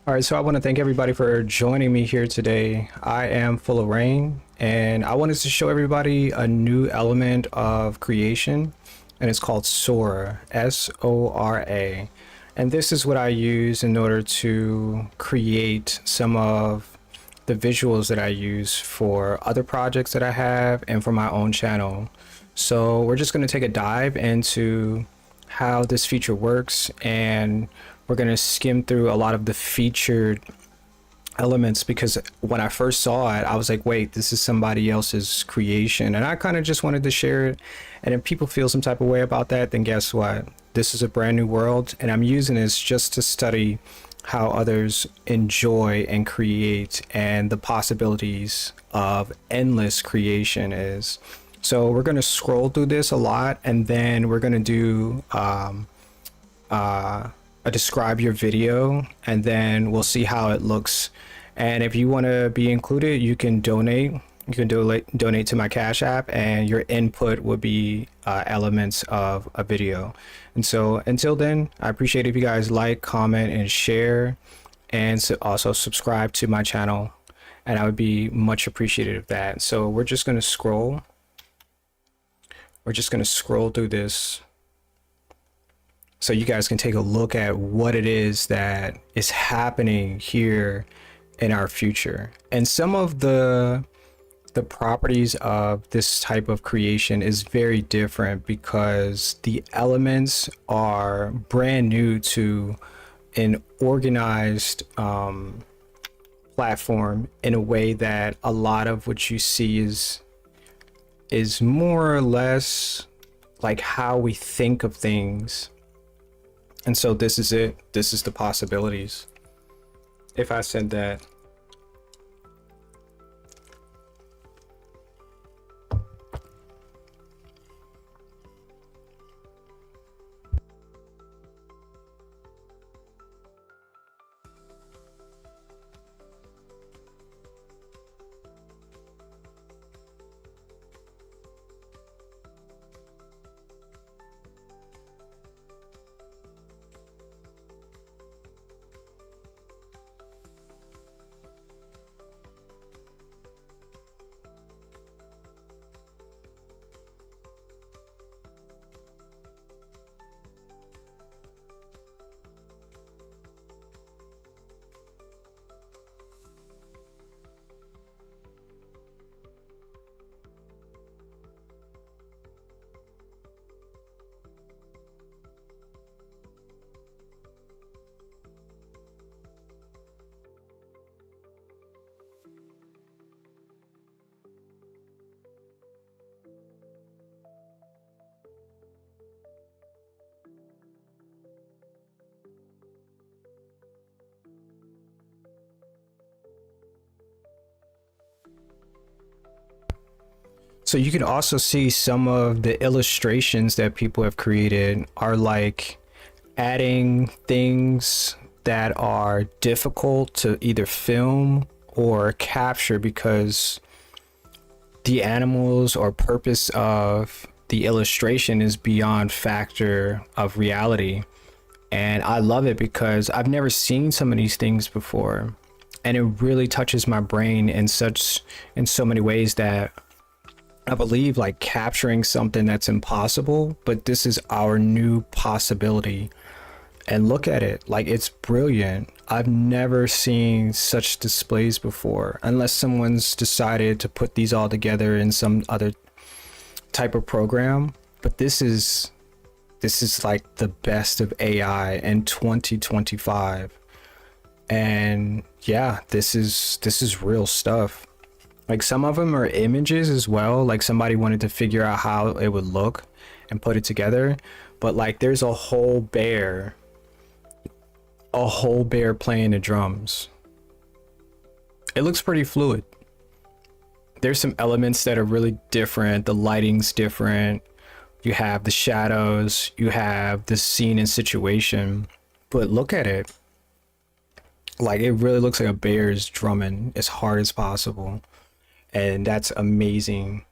All right, so I want to thank everybody for joining me here today. I am Full of Rain, and I wanted to show everybody a new element of creation, and it's called Sora, Sora. And this is what I use in order to create some of the visuals that I use for other projects that I have and for my own channel. So we're just going to take a dive into how this feature works, and we're going to skim through a lot of the featured elements, because when I first saw it I was like, wait, this is somebody else's creation, and I kind of just wanted to share it. And if people feel some type of way about that, then guess what, this is a brand new world, and I'm using this just to study how others enjoy and create, and the possibilities of endless creation is. So we're going to scroll through this a lot, and then we're going to do a describe your video, and then we'll see how it looks. And if you want to be included, you can donate. You can donate to my Cash App, and your input would be elements of a video. And so until then, I appreciate if you guys like, comment, and share, and so also subscribe to my channel, and I would be much appreciative of that. So we're just going to scroll. We're just going to scroll through this so you guys can take a look at what it is that is happening here in our future. And some of the properties of this type of creation is very different, because the elements are brand new to an organized platform, in a way that a lot of what you see is more or less like how we think of things. And so this is it. This is the possibilities. If I said that. So you can also see some of the illustrations that people have created are like adding things that are difficult to either film or capture, because the animals or purpose of the illustration is beyond factor of reality. And I love it because I've never seen some of these things before, and it really touches my brain in so many ways, that I believe like capturing something that's impossible, but this is our new possibility. And look at it, like, it's brilliant. I've never seen such displays before, unless someone's decided to put these all together in some other type of program. But this is like the best of AI in 2025. And yeah, this is real stuff. Like, some of them are images as well, like somebody wanted to figure out how it would look and put it together. But like, there's a whole bear playing the drums. It looks pretty fluid. There's some elements that are really different. The lighting's different. You have the shadows, you have the scene and situation. But look at it. Like, it really looks like a bear is drumming as hard as possible. And that's amazing.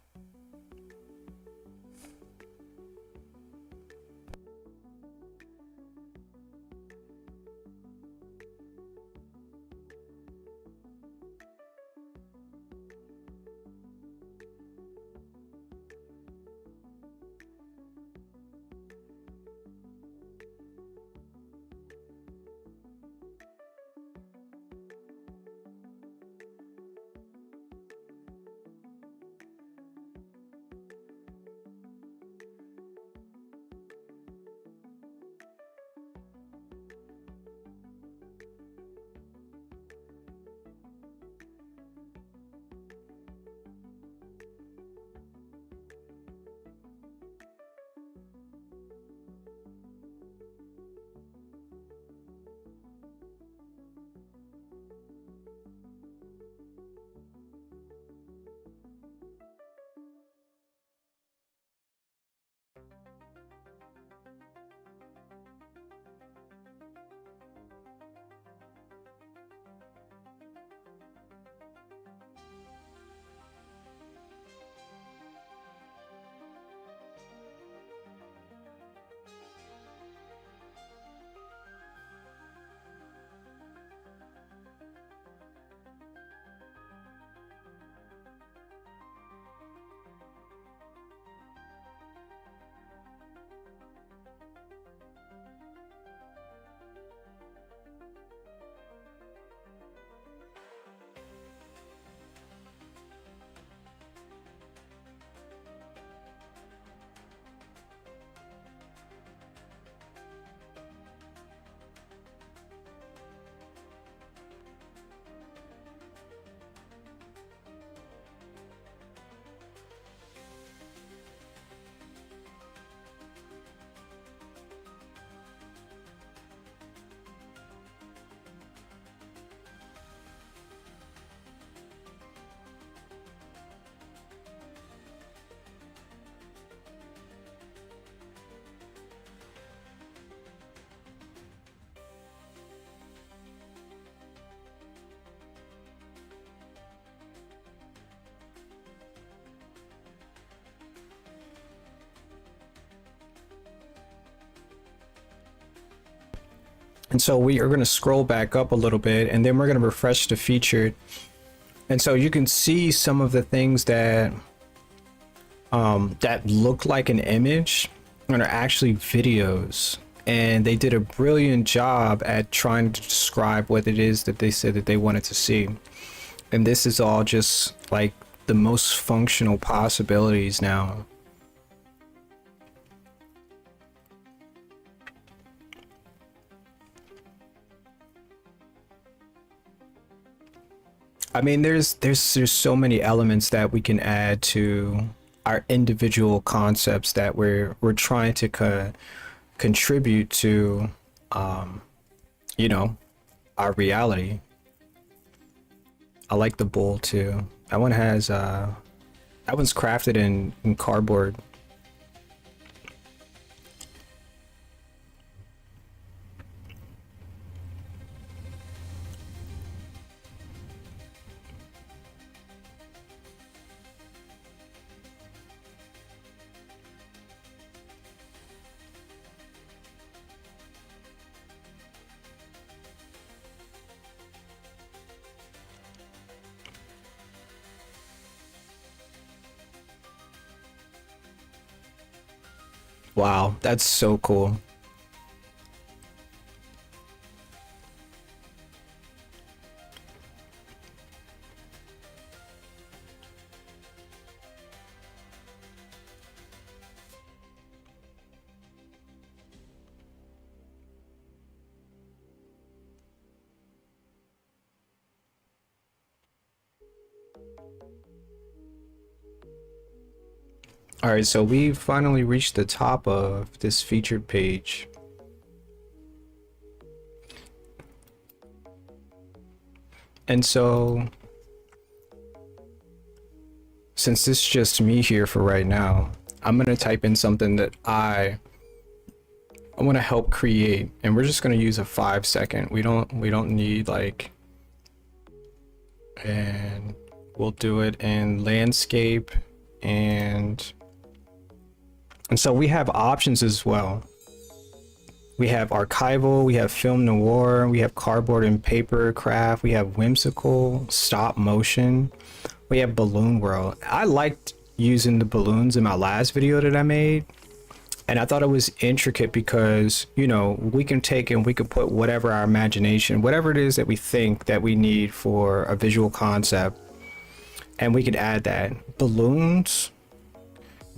And so we are going to scroll back up a little bit, and then we're going to refresh the featured. And so you can see some of the things that that look like an image and are actually videos. And they did a brilliant job at trying to describe what it is that they said that they wanted to see. And this is all just like the most functional possibilities now. I mean, there's so many elements that we can add to our individual concepts that we're trying to contribute to, you know, our reality. I like the bowl too. That one has that one's crafted in cardboard. Wow, that's so cool. All right, so we finally reached the top of this featured page. And so, since it's just me here for right now, I'm gonna type in something that I want to help create, and we're just gonna use a 5 second. We don't need like, and we'll do it in landscape, and so we have options as well. We have archival, we have film noir, we have cardboard and paper craft, we have whimsical, stop motion, we have balloon world. I liked using the balloons in my last video that I made, and I thought it was intricate because, you know, we can take and we can put whatever our imagination, whatever it is that we think that we need for a visual concept, and we can add that. Balloons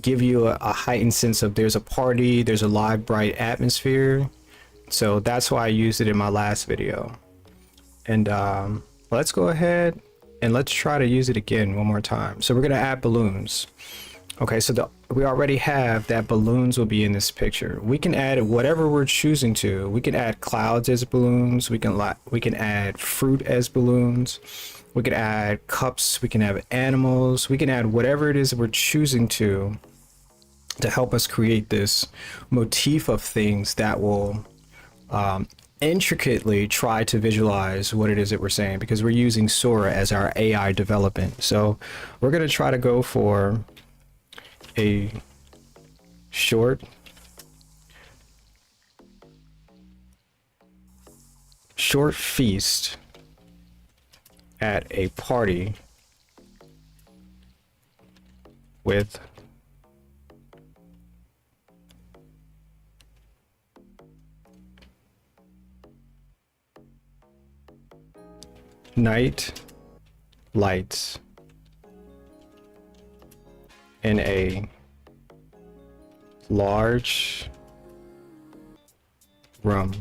give you a heightened sense of there's a party, there's a live, bright atmosphere. So that's why I used it in my last video. And let's go ahead and let's try to use it again one more time. So we're gonna add balloons. Okay, so we already have that balloons will be in this picture. We can add whatever we're choosing to. We can add clouds as balloons. We can add fruit as balloons. We can add cups. We can have animals. We can add whatever it is that we're choosing to help us create this motif of things that will intricately try to visualize what it is that we're saying, because we're using Sora as our AI development. So we're going to try to go for a short feast at a party with night lights in a large room.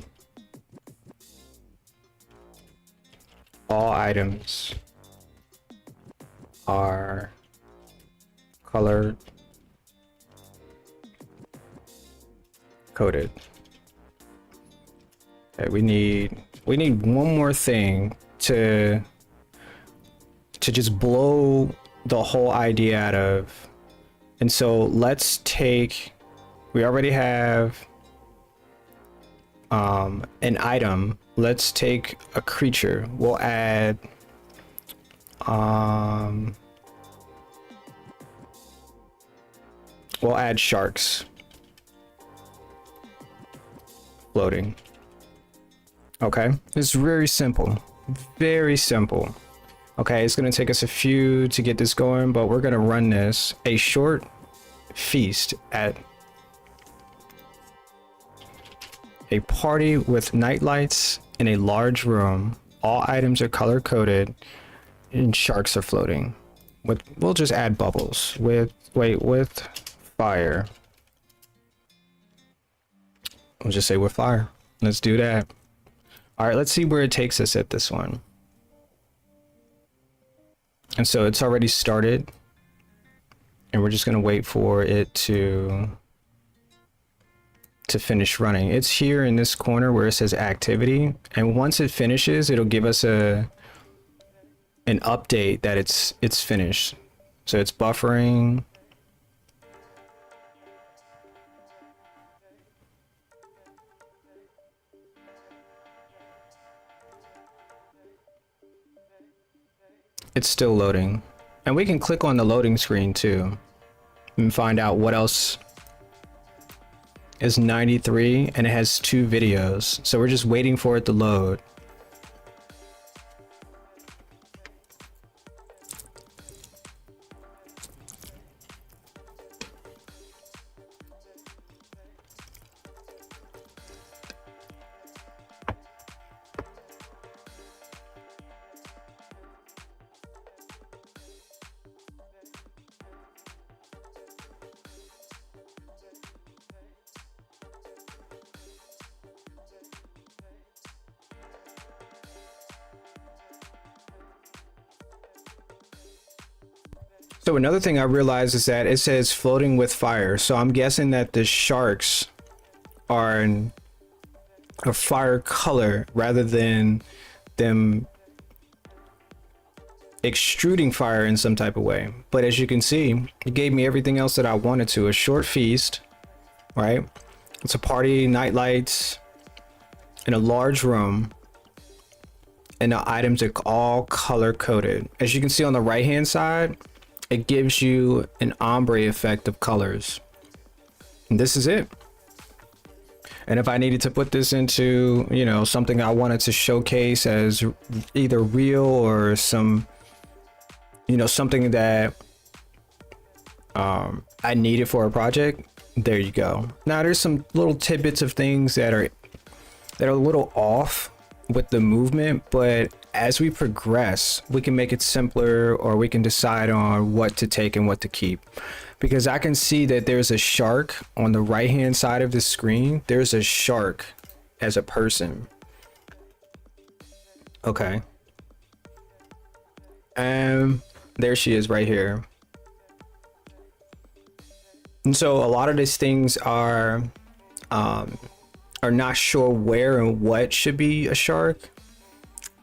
All items are color coded. Okay, we need one more thing to just blow the whole idea out of. And so let's take, we already have an item. Let's take a creature. We'll add sharks floating. Okay, it's very simple, very simple. Okay, it's gonna take us a few to get this going, but we're gonna run this. A short feast at a party with night lights in a large room. All items are color coded and sharks are floating. We'll just add bubbles with fire. We'll just say with fire. Let's do that. All right, let's see where it takes us at this one. And so it's already started, and we're just gonna wait for it to finish running. It's here in this corner where it says activity, and once it finishes, it'll give us an update that it's finished. So it's buffering. It's still loading, and we can click on the loading screen too and find out what else is 93, and it has 2 videos. So we're just waiting for it to load. So another thing I realized is that it says floating with fire. So I'm guessing that the sharks are a fire color rather than them extruding fire in some type of way. But as you can see, it gave me everything else that I wanted to. A short feast, right? It's a party, night lights, in a large room, and the items are all color coded. As you can see on the right hand side, it gives you an ombre effect of colors. And this is it. And if I needed to put this into, you know, something I wanted to showcase as either real or some, you know, something that I needed for a project, there you go. Now there's some little tidbits of things that are a little off with the movement, but as we progress, we can make it simpler, or we can decide on what to take and what to keep. Because I can see that there's a shark on the right hand side of the screen. There's a shark as a person. Okay. There she is right here. And so a lot of these things are not sure where and what should be a shark,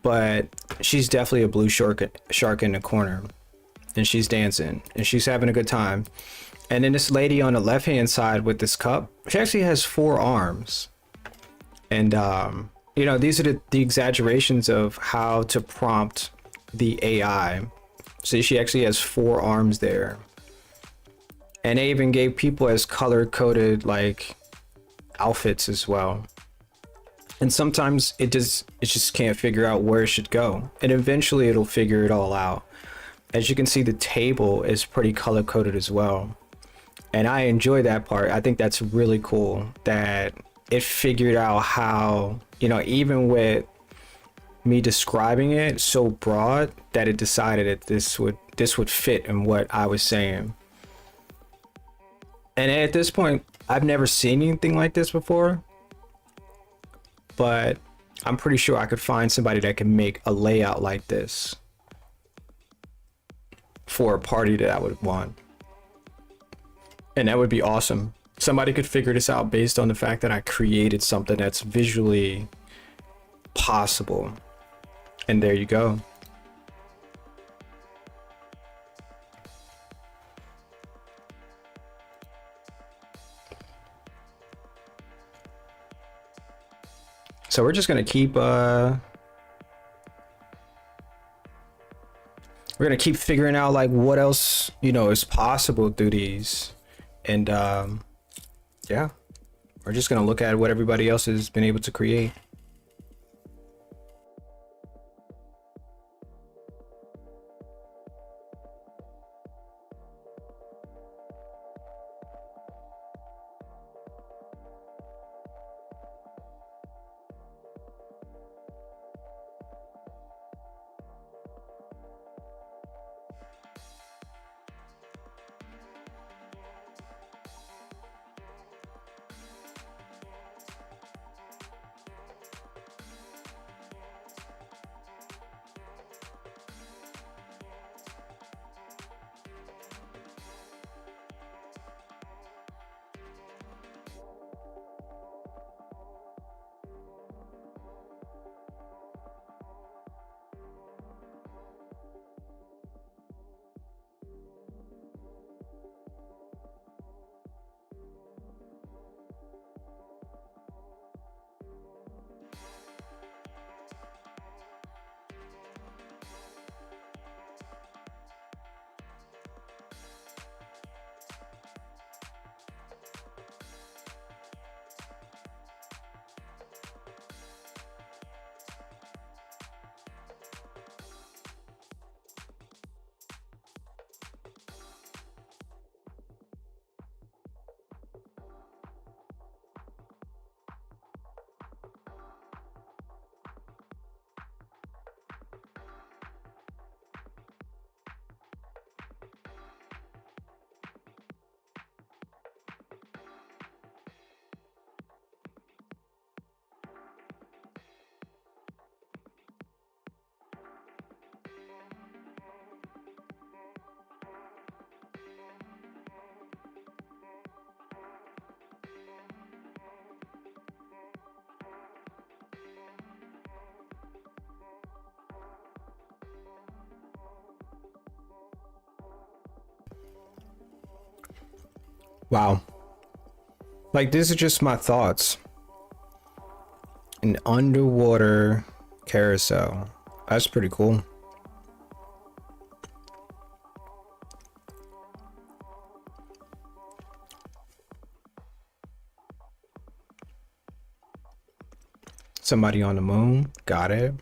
but she's definitely a blue shark in the corner, and she's dancing and she's having a good time. And then this lady on the left hand side with this cup, she actually has 4 arms. And you know, these are the exaggerations of how to prompt the AI. See, she actually has 4 arms there, and they even gave people as color coded like outfits as well. And sometimes it just can't figure out where it should go, and eventually it'll figure it all out. As you can see, the table is pretty color coded as well, and I enjoy that part. I think that's really cool that it figured out how, you know, even with me describing it so broad, that it decided that this would fit in what I was saying. And at this point, I've never seen anything like this before, but I'm pretty sure I could find somebody that can make a layout like this for a party that I would want. And that would be awesome. Somebody could figure this out based on the fact that I created something that's visually possible. And there you go. So we're just gonna keep we're gonna keep figuring out like what else, you know, is possible through these. And yeah, we're just gonna look at what everybody else has been able to create. Wow. Like, this is just my thoughts. An underwater carousel. That's pretty cool. Somebody on the moon. Got it.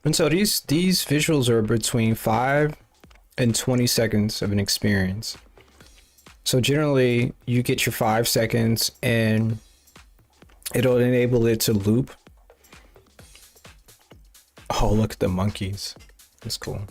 And so these visuals are between 5 and 20 seconds of an experience. So generally you get your 5 seconds and it'll enable it to loop. Oh, look at the monkeys. That's cool.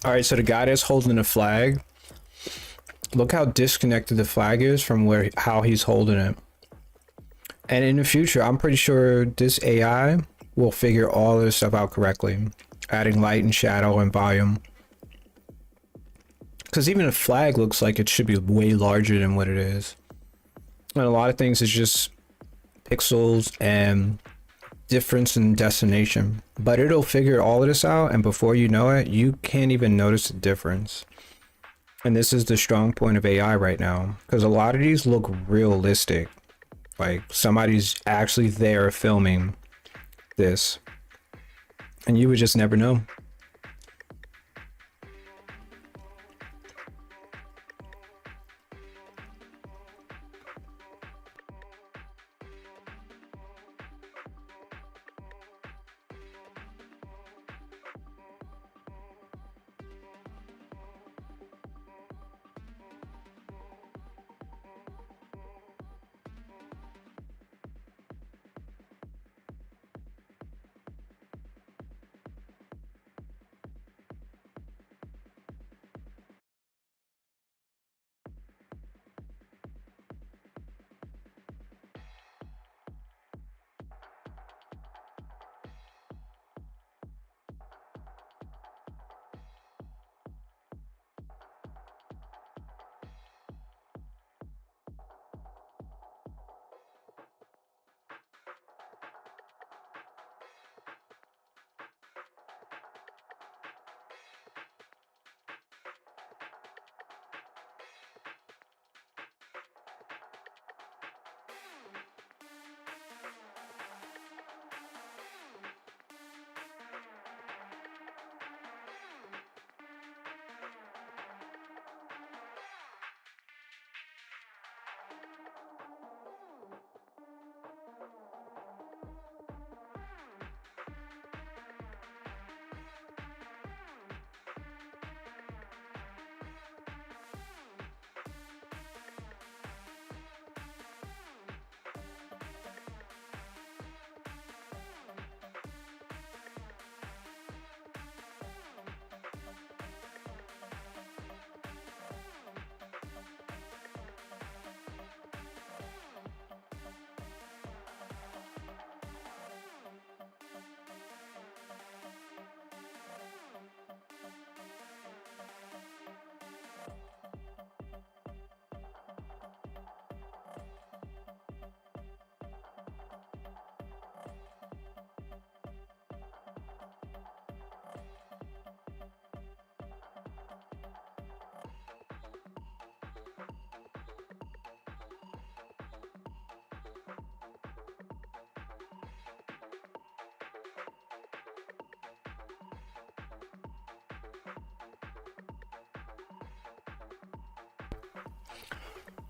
All right, so the guy that's holding the flag, look how disconnected the flag is from how he's holding it. And in the future, I'm pretty sure this AI will figure all this stuff out correctly, adding light and shadow and volume. Because even a flag looks like it should be way larger than what it is. And a lot of things is just pixels and difference in destination, but it'll figure all of this out, and before you know it, you can't even notice the difference. And this is the strong point of AI right now, because a lot of these look realistic, like somebody's actually there filming this, and you would just never know.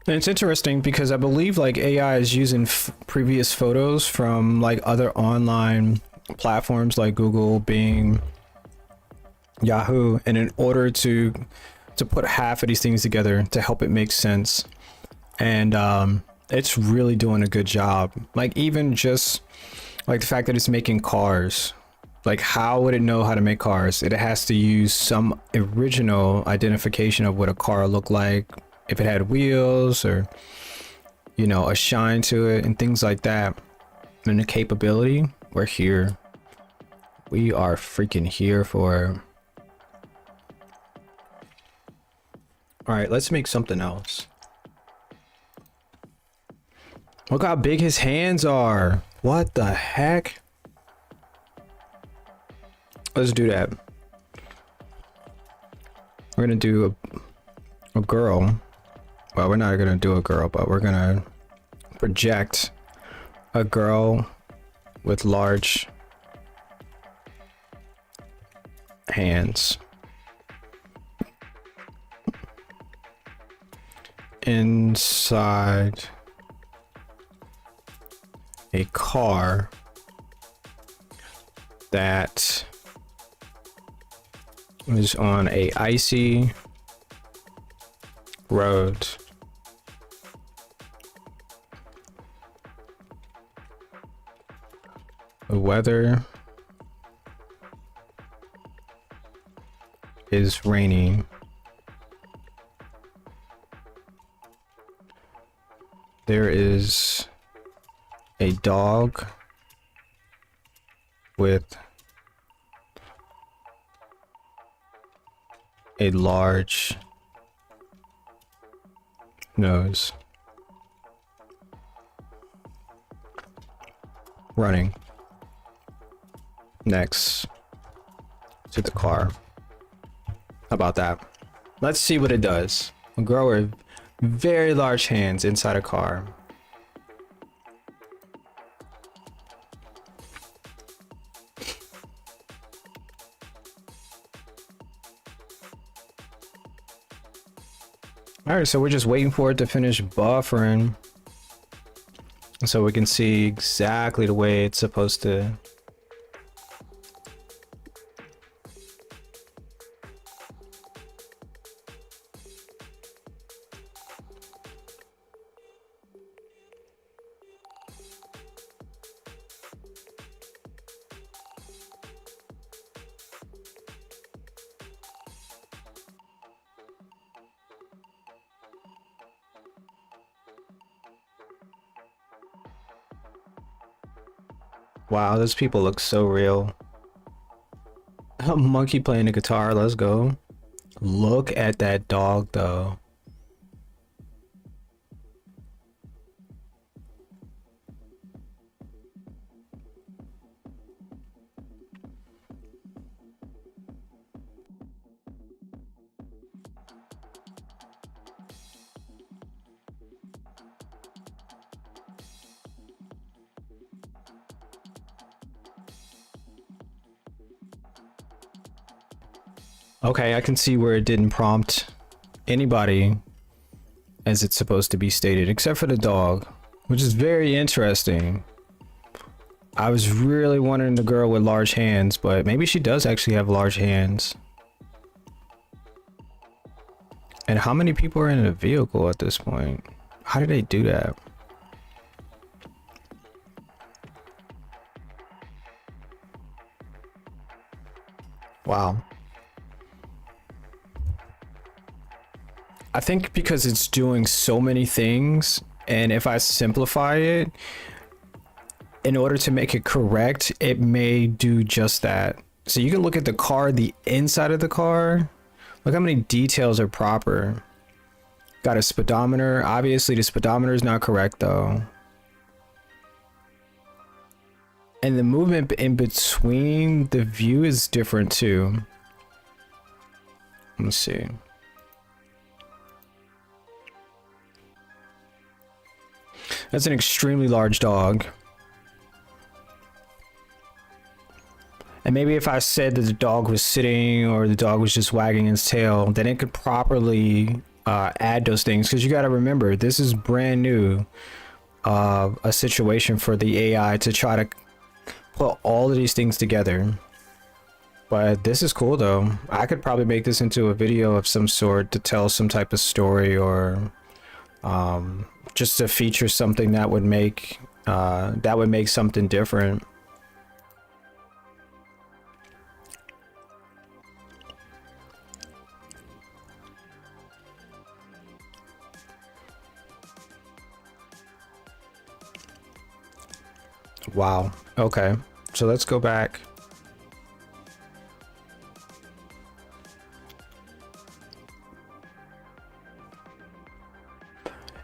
And it's interesting because I believe like AI is using previous photos from like other online platforms like Google, Bing, Yahoo, and in order to put half of these things together to help it make sense. And It's really doing a good job. Like even just like the fact that it's making cars. Like how would it know how to make cars? It has to use some original identification of what a car looked like, if it had wheels or, you know, a shine to it and things like that. And the capability, we're here. We are freaking here for. All right, let's make something else. Look how big his hands are. What the heck? Let's do that. We're gonna do a girl. Well, we're not gonna do a girl, but we're gonna project a girl with large hands inside a car that is on a icy road. The weather is raining. There is a dog with a large nose running next to the car. How about that? Let's see what it does. A girl with very large hands inside a car. All right, so we're just waiting for it to finish buffering so we can see exactly the way it's supposed to. Wow, those people look so real. A monkey playing the guitar, let's go. Look at that dog though. Okay, I can see where it didn't prompt anybody as it's supposed to be stated, except for the dog, which is very interesting. I was really wondering the girl with large hands, but maybe she does actually have large hands. And how many people are in the vehicle at this point? How did they do that? Wow. I think because it's doing so many things, and if I simplify it, in order to make it correct, it may do just that. So you can look at the car, the inside of the car. Look how many details are proper. Got a speedometer. Obviously the speedometer is not correct though. And the movement in between the view is different too. Let's see. That's an extremely large dog. And maybe if I said that the dog was sitting or the dog was just wagging its tail, then it could properly add those things. Because you got to remember, this is brand new, a situation for the AI to try to put all of these things together. But this is cool though. I could probably make this into a video of some sort to tell some type of story or just to feature something that would make something different. Wow. Okay. So let's go back.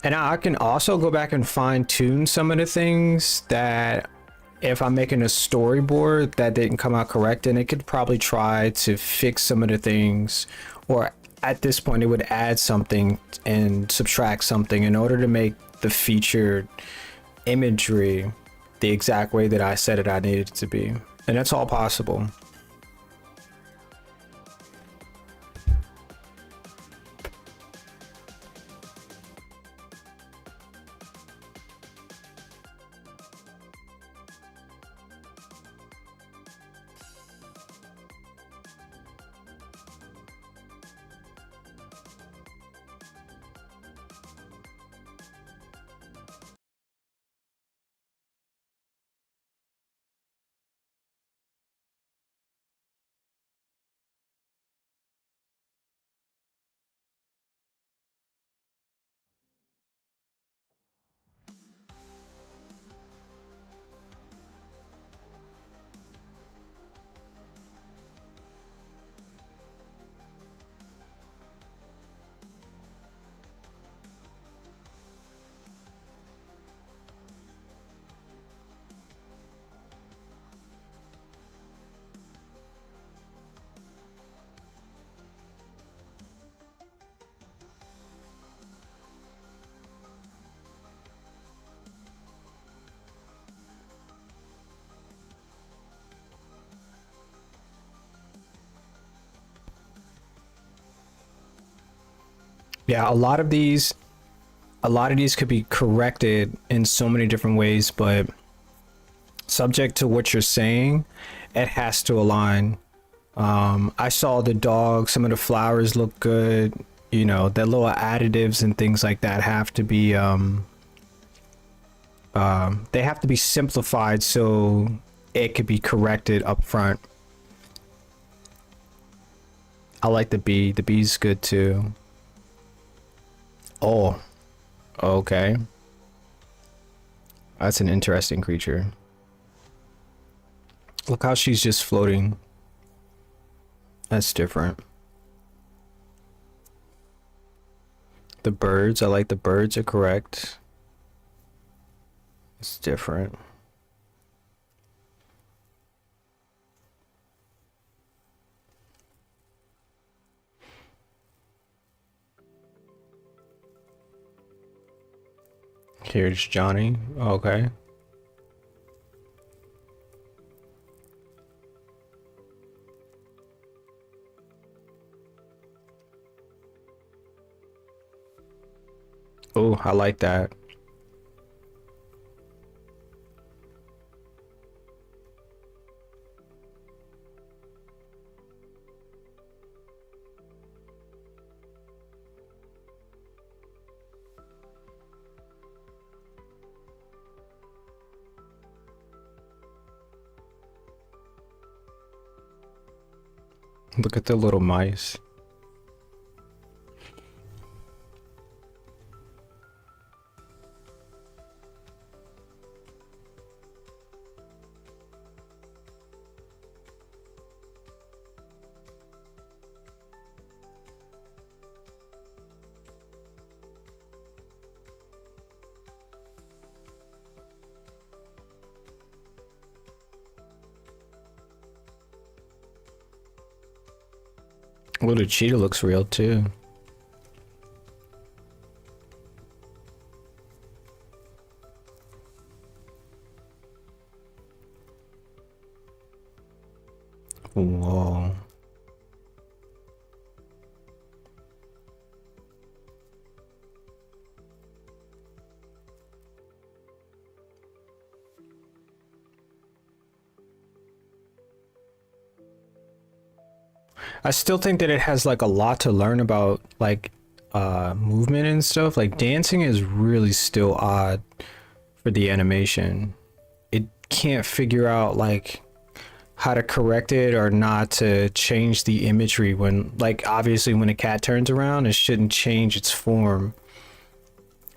And I can also go back and fine tune some of the things that if I'm making a storyboard that didn't come out correct, and it could probably try to fix some of the things, or at this point it would add something and subtract something in order to make the featured imagery the exact way that I said it I needed it to be. And that's all possible. Yeah, a lot of these could be corrected in so many different ways, but subject to what you're saying, it has to align. I saw the dog, some of the flowers look good, you know, the little additives and things like that have to be they have to be simplified so it could be corrected up front. I like the bee. The bee's good too. Oh, okay. That's an interesting creature. Look how she's just floating. That's different. The birds, I like the birds are correct. It's different. Here's Johnny. Okay. Oh, I like that. Look at the little mice. Well, the cheetah looks real too. Whoa. I still think that it has like a lot to learn about like movement and stuff. Like dancing is really still odd for the animation. It can't figure out like how to correct it or not to change the imagery when, like, obviously when a cat turns around, it shouldn't change its form,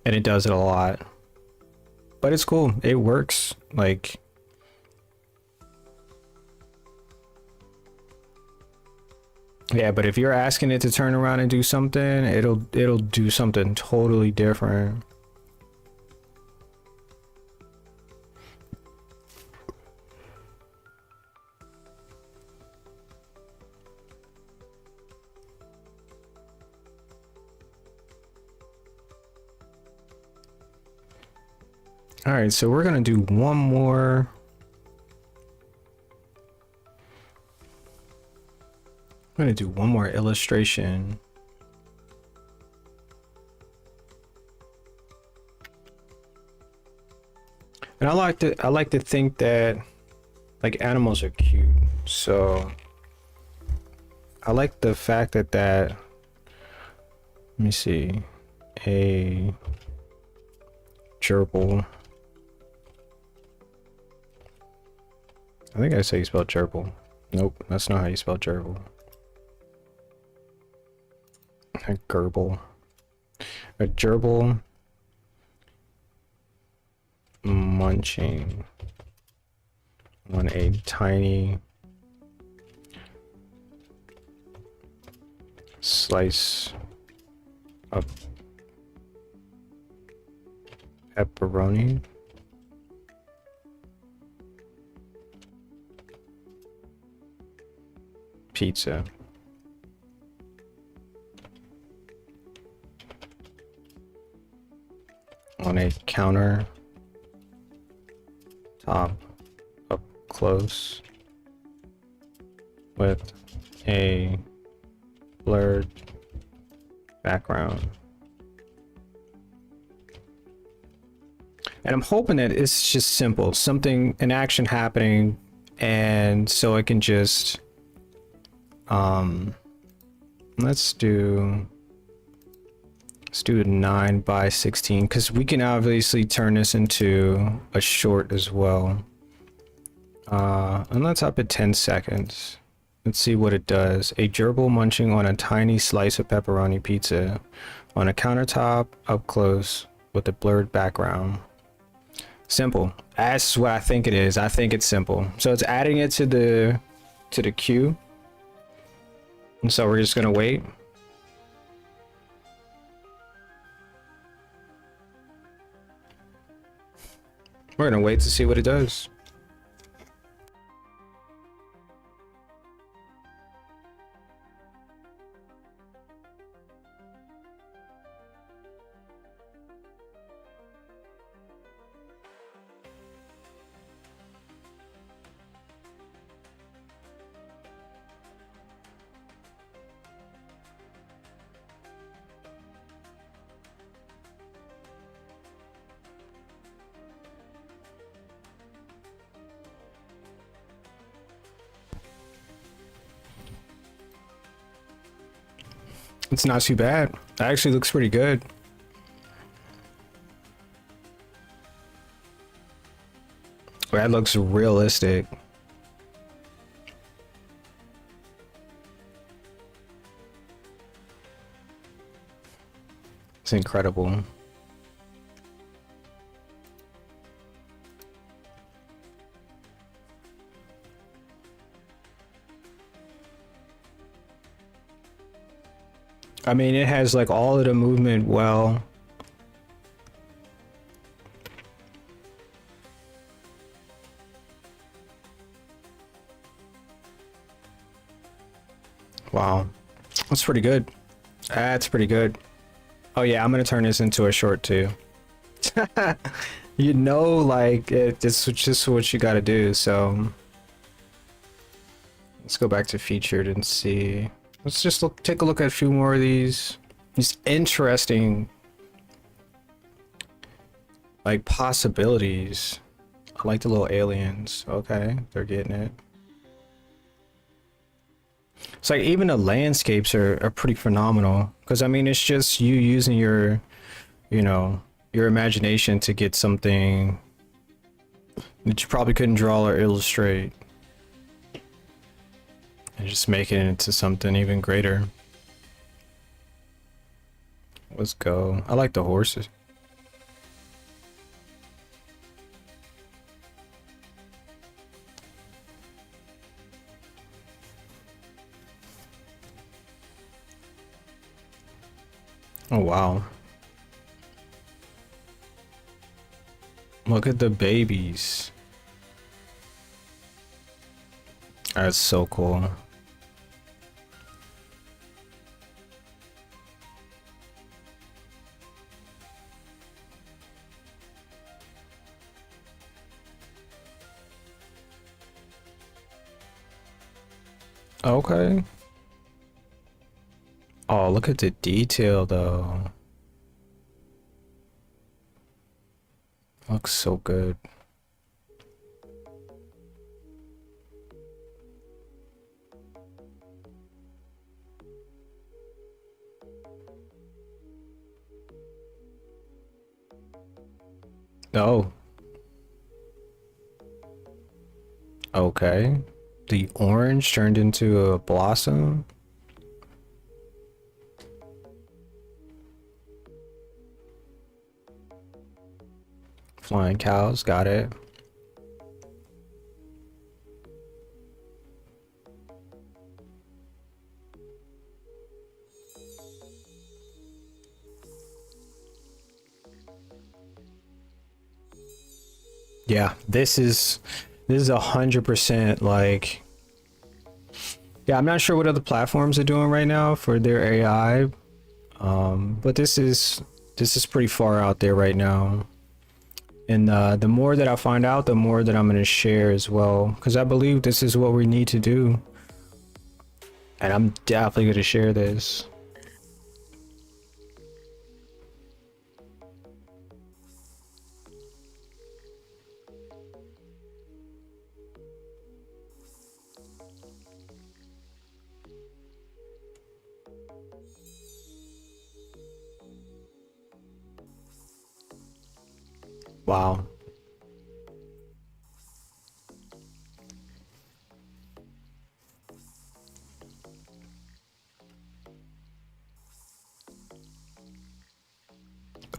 and it does it a lot. But it's cool, it works. Like, yeah, but if you're asking it to turn around and do something, it'll do something totally different. All right, so we're gonna do one more. I'm gonna do one more illustration. And I like to think that like animals are cute. So I like the fact that let me see, a gerbil. I think I say you spell gerbil. Nope, that's not how you spell gerbil. A gerbil. A gerbil munching on a tiny slice of pepperoni. Pizza. On a counter top up close with a blurred background. And I'm hoping that it's just simple, something, an action happening, and so I can just let's do a 9:16 because we can obviously turn this into a short as well. And let's up it 10 seconds. Let's see what it does. A gerbil munching on a tiny slice of pepperoni pizza on a countertop up close with a blurred background. Simple. That's what I think it is. I think it's simple. So it's adding it to the queue. And so we're just gonna wait. We're gonna wait to see what it does. It's not too bad. It actually looks pretty good. That looks realistic. It's incredible. I mean, it has like all of the movement well. Wow. That's pretty good. That's pretty good. Oh yeah, I'm gonna turn this into a short too. You know, like it's just what you gotta do. So let's go back to featured and see. Let's just take a look at a few more of these interesting like possibilities. I like the little aliens. Okay, they're getting it. It's like even the landscapes are pretty phenomenal because I mean it's just you using your, you know, your imagination to get something that you probably couldn't draw or illustrate and just making it into something even greater. Let's go. I like the horses. Oh wow. Look at the babies. That's so cool. Okay. Oh, look at the detail though. Looks so good. Oh, okay. The orange turned into a blossom. Flying cows, got it. Yeah, this is 100% like, yeah, I'm not sure what other platforms are doing right now for their AI, but this is pretty far out there right now. And the more that I find out, the more that I'm going to share as well, because I believe this is what we need to do. And I'm definitely going to share this. Wow.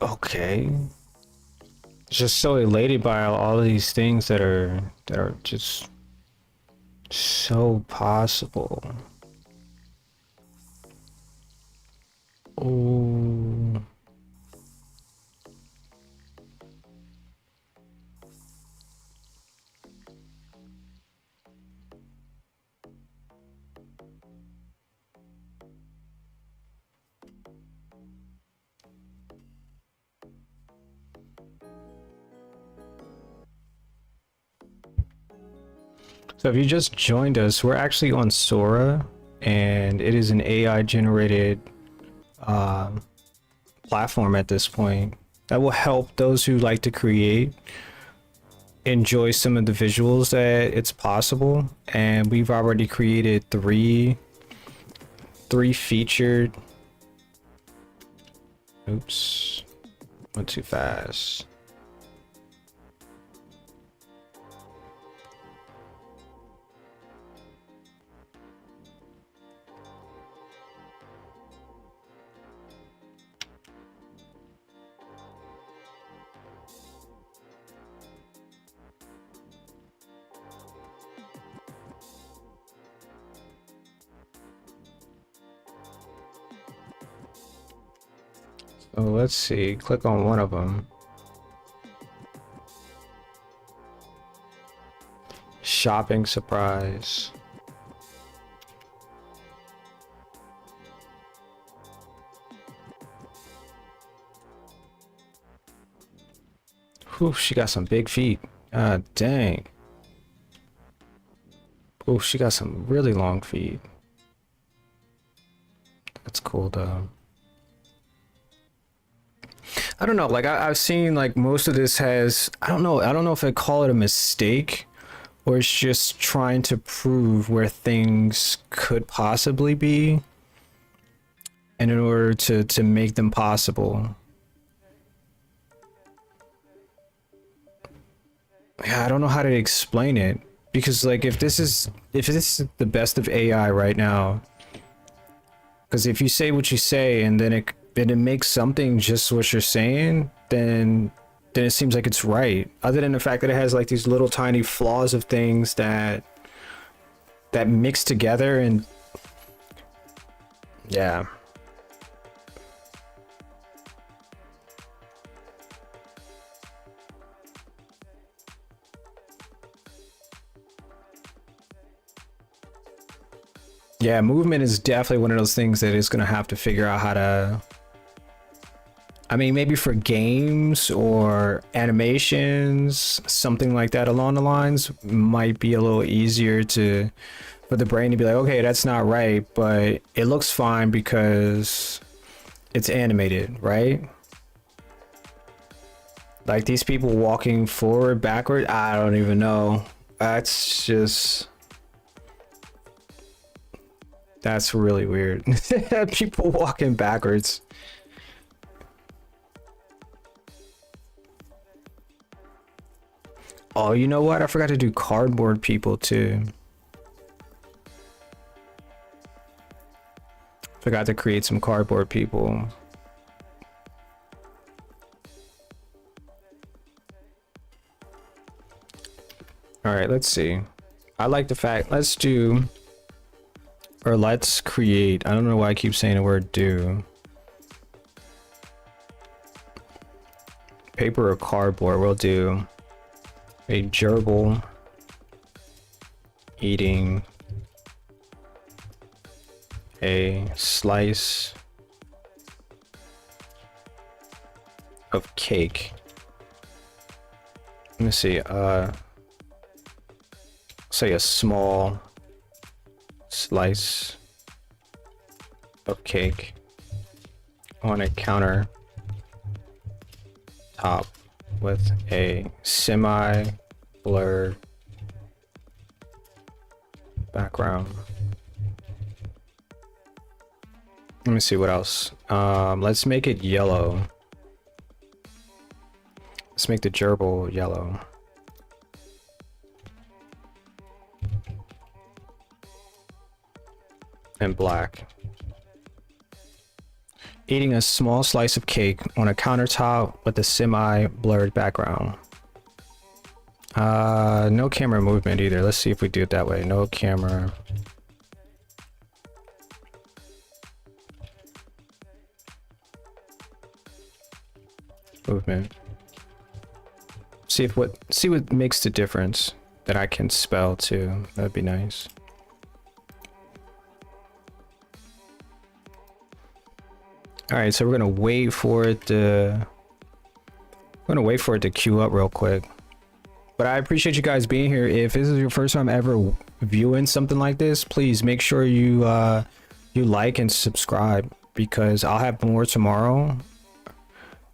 Okay. Just so elated by all of these things that are just so possible. Oh. So if you just joined us, we're actually on Sora, and it is an AI generated platform at this point that will help those who like to create enjoy some of the visuals that it's possible. And we've already created three featured. Oops, went too fast. So let's see, click on one of them. Shopping surprise. Whew, she got some big feet. Ah, dang. Oh, she got some really long feet. That's cool though. I don't know, like I've seen like most of this has, I don't know if I call it a mistake or it's just trying to prove where things could possibly be, and in order to make them possible. Yeah, I don't know how to explain it, because like if this is the best of AI right now, because if you say what you say and then it makes something just what you're saying, then it seems like it's right. Other than the fact that it has like these little tiny flaws of things that mix together, and yeah. Yeah, movement is definitely one of those things that is going to have to figure out how to, I mean, maybe for games or animations, something like that along the lines might be a little easier for the brain to be like, okay, that's not right, but it looks fine because it's animated, right? Like these people walking forward, backward, I don't even know. That's really weird. People walking backwards. Oh, you know what? I forgot to do cardboard people too. Forgot to create some cardboard people. All right, let's see. I like the fact, let's create, I don't know why I keep saying the word do. Paper or cardboard, we'll do a gerbil eating a slice of cake. Let me see, say a small slice of cake on a counter top with a semi-blurred background. Let me see what else. Let's make it yellow. Let's make the gerbil yellow. And black. Eating a small slice of cake on a countertop with a semi-blurred background. No camera movement either. Let's see if we do it that way. No camera. Movement. See what makes the difference that I can spell too. That'd be nice. All right, so we're gonna wait for it to queue up real quick. But I appreciate you guys being here. If this is your first time ever viewing something like this, please make sure you like and subscribe, because I'll have more tomorrow.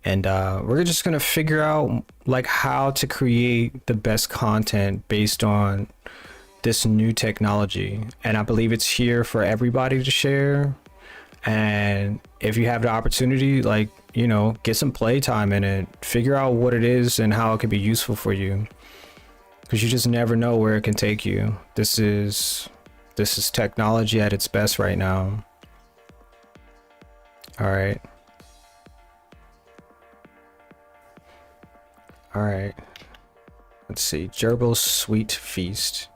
And we're just gonna figure out like how to create the best content based on this new technology. And I believe it's here for everybody to share. And if you have the opportunity, like, you know, get some playtime in it, figure out what it is and how it can be useful for you, because you just never know where it can take you. This is technology at its best right now. All right. All right. Let's see. Gerbil's Sweet Feast.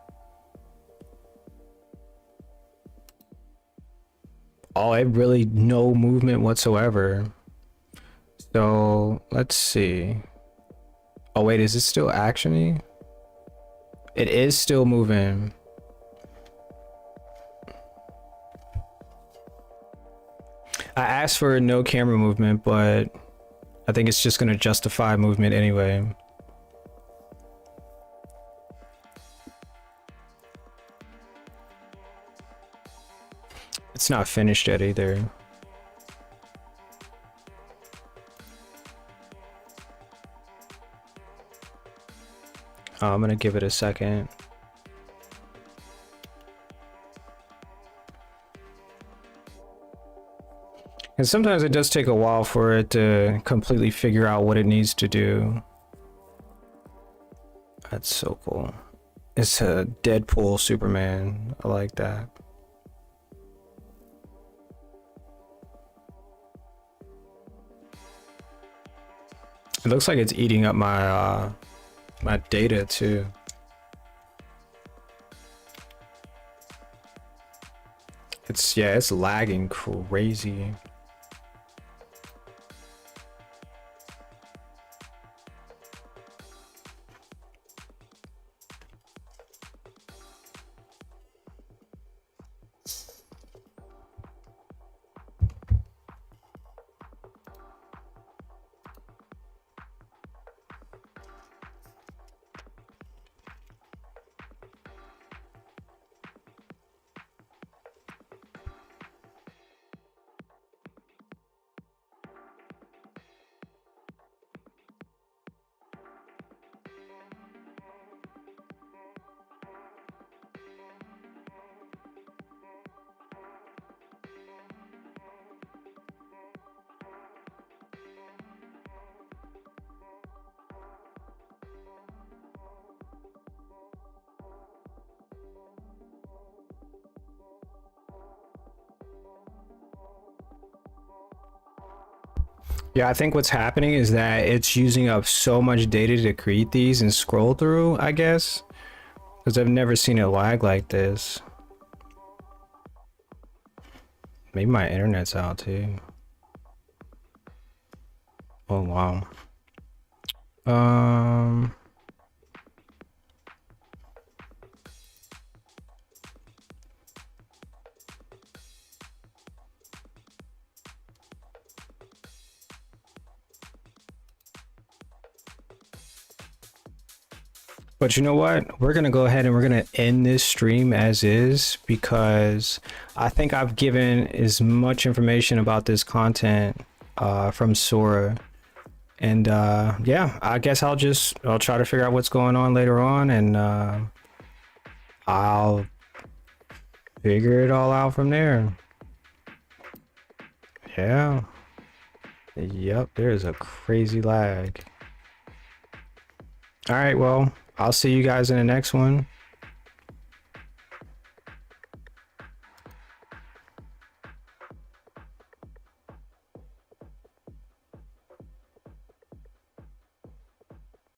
Oh, it really no movement whatsoever. So let's see. Oh wait, is it still actiony? It is still moving. I asked for no camera movement, but I think it's just gonna justify movement anyway. It's not finished yet either. I'm gonna give it a second. And sometimes it does take a while for it to completely figure out what it needs to do. That's so cool. It's a Deadpool Superman. I like that. It looks like it's eating up my my data too. It's lagging crazy. Yeah, I think what's happening is that it's using up so much data to create these and scroll through, I guess. Because I've never seen it lag like this. Maybe my internet's out too. Oh, wow. But you know what? We're gonna go ahead and we're gonna end this stream as is because I think I've given as much information about this content from Sora. And yeah, I guess I'll try to figure out what's going on later on, and I'll figure it all out from there. Yeah. Yep, there's a crazy lag. All right, well, I'll see you guys in the next one.